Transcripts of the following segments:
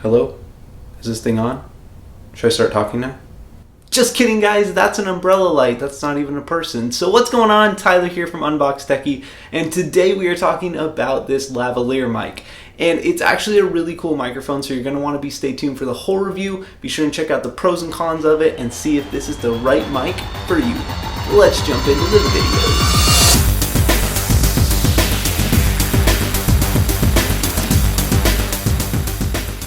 Hello? Is this thing on? Should I start talking now? Just kidding, guys. That's an umbrella light. That's not even a person. So what's going on? Tyler here from Unbox Techie, and today we are talking about this lavalier mic. And it's actually a really cool microphone, so you're going to want to stay tuned for the whole review. Be sure and check out the pros and cons of it and see if this is the right mic for you. Let's jump into the video.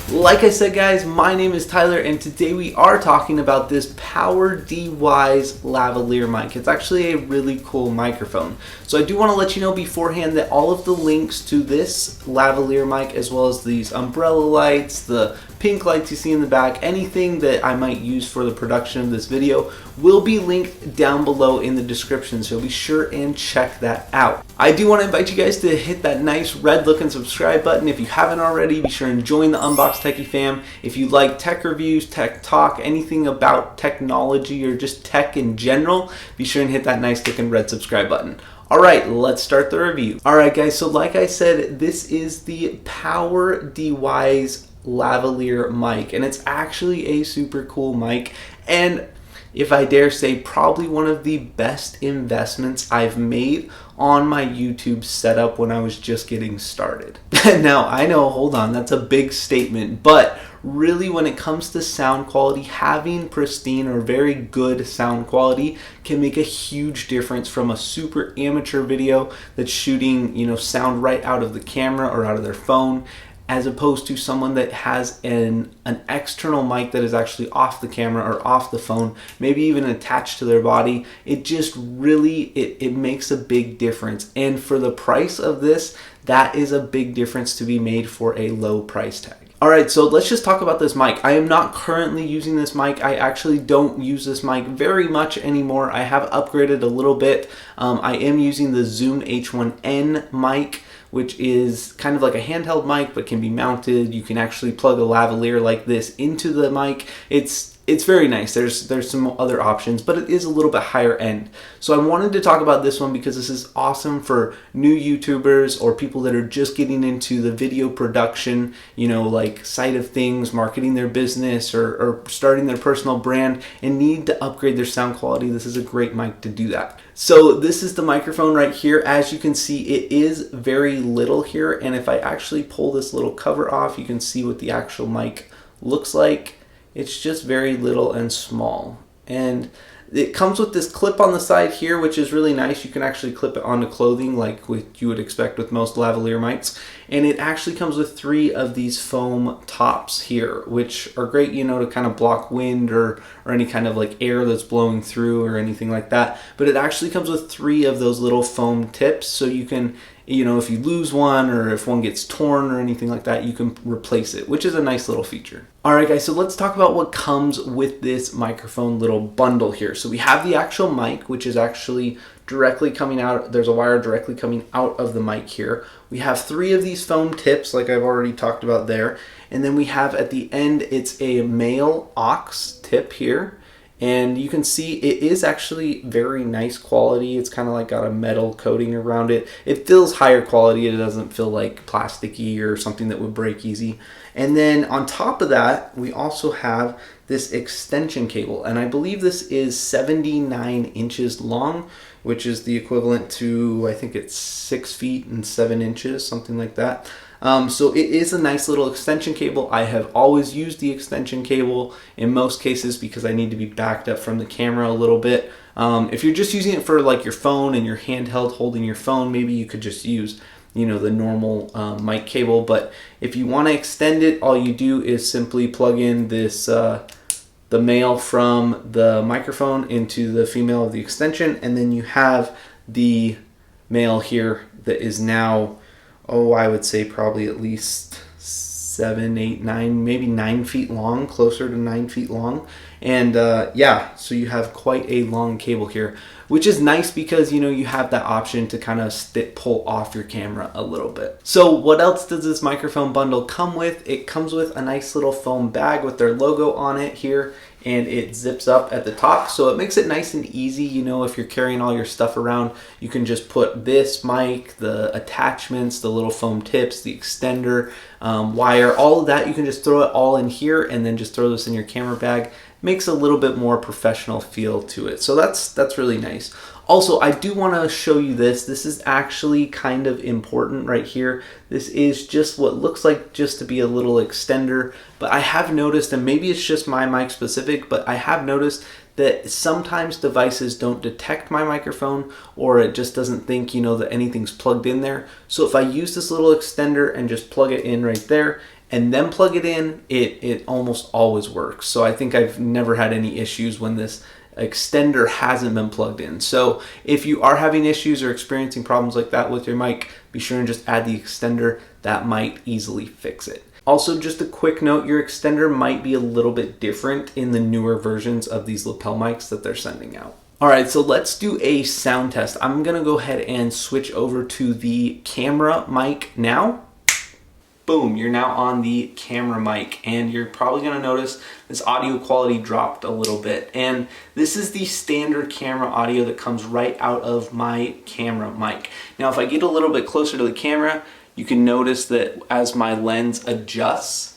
Like I said, guys, my name is Tyler, and today we are talking about this PowerDeWise lavalier mic. It's actually a really cool microphone. So I do want to let you know beforehand that all of the links to this lavalier mic, as well as these umbrella lights, the pink lights you see in the back, anything that I might use for the production of this video will be linked down below in the description, so be sure and check that out. I do want to invite you guys to hit that nice red looking subscribe button if you haven't already. Be sure and join the Unbox Techie fam. If you like tech reviews, tech talk, anything about technology or just tech in general, be sure and hit that nice looking red subscribe button. Alright, let's start the review. Alright guys, so like I said, this is the PowerDeWise lavalier mic, and it's actually a super cool mic, and if I dare say, probably one of the best investments I've made on my YouTube setup when I was just getting started. Now, I know, hold on, that's a big statement, but really when it comes to sound quality, having pristine or very good sound quality can make a huge difference from a super amateur video that's shooting, sound right out of the camera or out of their phone, as opposed to someone that has an external mic that is actually off the camera or off the phone, maybe even attached to their body. It just really, it makes a big difference. And for the price of this, that is a big difference to be made for a low price tag. Alright, so let's just talk about this mic. I am not currently using this mic. I actually don't use this mic very much anymore. I have upgraded a little bit. I am using the Zoom H1N mic, which is kind of like a handheld mic but can be mounted. You can actually plug a lavalier like this into the mic. It's very nice. There's some other options, but it is a little bit higher end. So I wanted to talk about this one because this is awesome for new YouTubers or people that are just getting into the video production, like side of things, marketing their business or starting their personal brand and need to upgrade their sound quality. This is a great mic to do that. So this is the microphone right here. As you can see, it is very little here, and if I actually pull this little cover off, you can see what the actual mic looks like. It's just very little and small, and it comes with this clip on the side here, which is really nice. You can actually clip it onto clothing like what you would expect with most lavalier mics, and it actually comes with 3 of these foam tops here, which are great, to kind of block wind or any kind of like air that's blowing through or anything like that. But it actually comes with 3 of those little foam tips, so you can, if you lose one or if one gets torn or anything like that, you can replace it, which is a nice little feature. Alright guys, so let's talk about what comes with this microphone little bundle here. So we have the actual mic, which is actually directly coming out. There's a wire directly coming out of the mic here. We have 3 of these foam tips, like I've already talked about there. And then we have at the end, it's a male aux tip here. And you can see it is actually very nice quality. It's kind of like got a metal coating around it. It feels higher quality. It doesn't feel like plasticky or something that would break easy. And then on top of that, we also have this extension cable. And I believe this is 79 inches long, which is the equivalent to, I think it's 6 feet and 7 inches, something like that. So it is a nice little extension cable. I have always used the extension cable in most cases because I need to be backed up from the camera a little bit. If you're just using it for like your phone and your handheld holding your phone, maybe you could just use the normal mic cable. But if you want to extend it, all you do is simply plug in this the male from the microphone into the female of the extension, and then you have the male here that is now, I would say probably at least 7, 8, 9, maybe 9 feet long, closer to 9 feet long. And yeah, so you have quite a long cable here. which is nice because, you know, you have that option to kind of pull off your camera a little bit. So what else does this microphone bundle come with? It comes with a nice little foam bag with their logo on it here, and it zips up at the top, so it makes it nice and easy. You know, if you're carrying all your stuff around, you can just put this mic, the attachments, the little foam tips, the extender, wire, all of that. You can just throw it all in here and then just throw this in your camera bag. Makes a little bit more professional feel to it, so that's really nice. Also, I do want to show you this. This is actually kind of important right here. This is just what looks like just to be a little extender, but I have noticed, and maybe it's just my mic specific, but I have noticed that sometimes devices don't detect my microphone, or it just doesn't think, you know, that anything's plugged in there. So if I use this little extender and just plug it in right there, and then plug it in, it almost always works. So I think I've never had any issues when this extender hasn't been plugged in. So if you are having issues or experiencing problems like that with your mic, be sure and just add the extender. That might easily fix it. Also, just a quick note, your extender might be a little bit different in the newer versions of these lapel mics that they're sending out. All right, so let's do a sound test. I'm gonna go ahead and switch over to the camera mic now. Boom, you're now on the camera mic, and you're probably gonna notice this audio quality dropped a little bit. And this is the standard camera audio that comes right out of my camera mic. Now, if I get a little bit closer to the camera, you can notice that as my lens adjusts,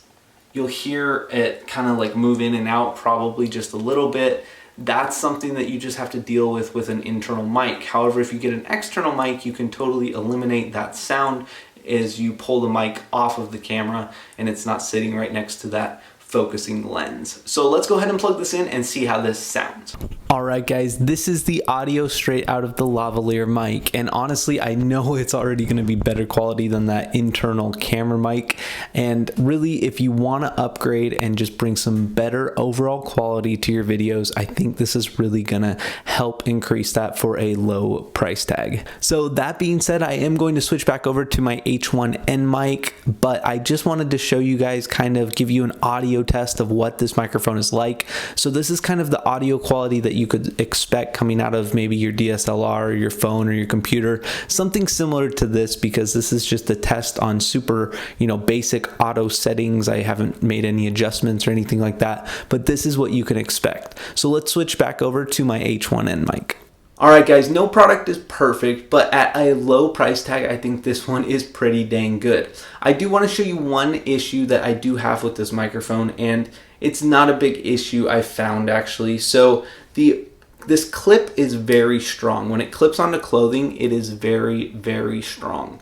you'll hear it kind of like move in and out, probably just a little bit. That's something that you just have to deal with an internal mic. However, if you get an external mic, you can totally eliminate that sound as you pull the mic off of the camera and it's not sitting right next to that focusing lens. So let's go ahead and plug this in and see how this sounds. All right, guys, this is the audio straight out of the lavalier mic, and honestly, I know it's already going to be better quality than that internal camera mic. And really, if you want to upgrade and just bring some better overall quality to your videos, I think this is really going to help increase that for a low price tag. So that being said, I am going to switch back over to my H1N mic, but I just wanted to show you guys, kind of give you an audio test of what this microphone is like. So this is kind of the audio quality that you could expect coming out of maybe your DSLR or your phone or your computer, something similar to this, because this is just a test on super, you know, basic auto settings. I haven't made any adjustments or anything like that, but this is what you can expect. So let's switch back over to my H1N mic. All right, guys, no product is perfect, but at a low price tag, I think this one is pretty dang good. I do want to show you one issue that I do have with this microphone, and it's not a big issue I found actually. So this clip is very strong. When it clips onto clothing, it is very, very strong.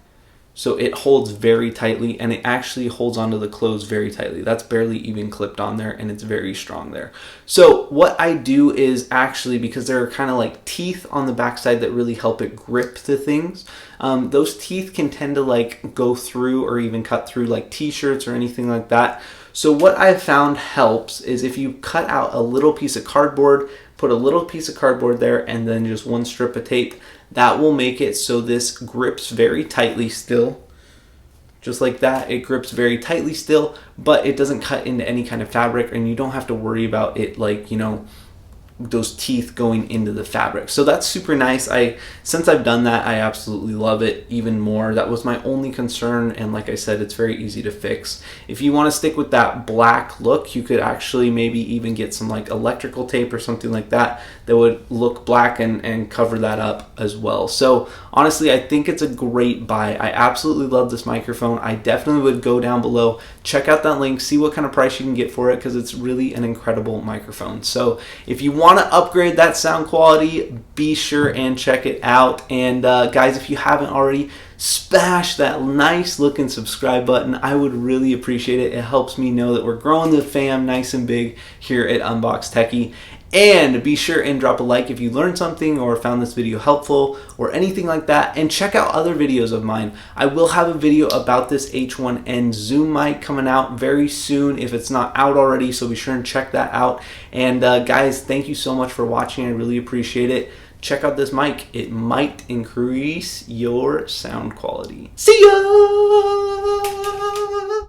So it holds very tightly, and it actually holds onto the clothes very tightly. That's barely even clipped on there, and it's very strong there. So what I do is actually, because there are kind of like teeth on the backside that really help it grip the things, those teeth can tend to like go through or even cut through like t-shirts or anything like that. So what I've found helps is if you cut out a little piece of cardboard, put a little piece of cardboard there, and then just one strip of tape, that will make it so this grips very tightly still. Just like that, it grips very tightly still, but it doesn't cut into any kind of fabric, and you don't have to worry about it, like, you know, those teeth going into the fabric. So that's super nice. Since I've done that, I absolutely love it even more. That was my only concern, and like I said, it's very easy to fix. If you want to stick with that black look, you could actually maybe even get some like electrical tape or something like that that would look black and cover that up as well. So honestly, I think it's a great buy. I absolutely love this microphone. I definitely would go down below, check out that link, see what kind of price you can get for it, because it's really an incredible microphone. So if you want to upgrade that sound quality, be sure and check it out. And guys, if you haven't already, smash that nice looking subscribe button. I would really appreciate it. It helps me know that we're growing the fam nice and big here at Unbox Techie. And be sure and drop a like if you learned something or found this video helpful or anything like that. And check out other videos of mine. I will have a video about this H1N Zoom mic coming out very soon if it's not out already, so be sure and check that out. And guys, thank you so much for watching. I really appreciate it. Check out this mic. It might increase your sound quality. See ya!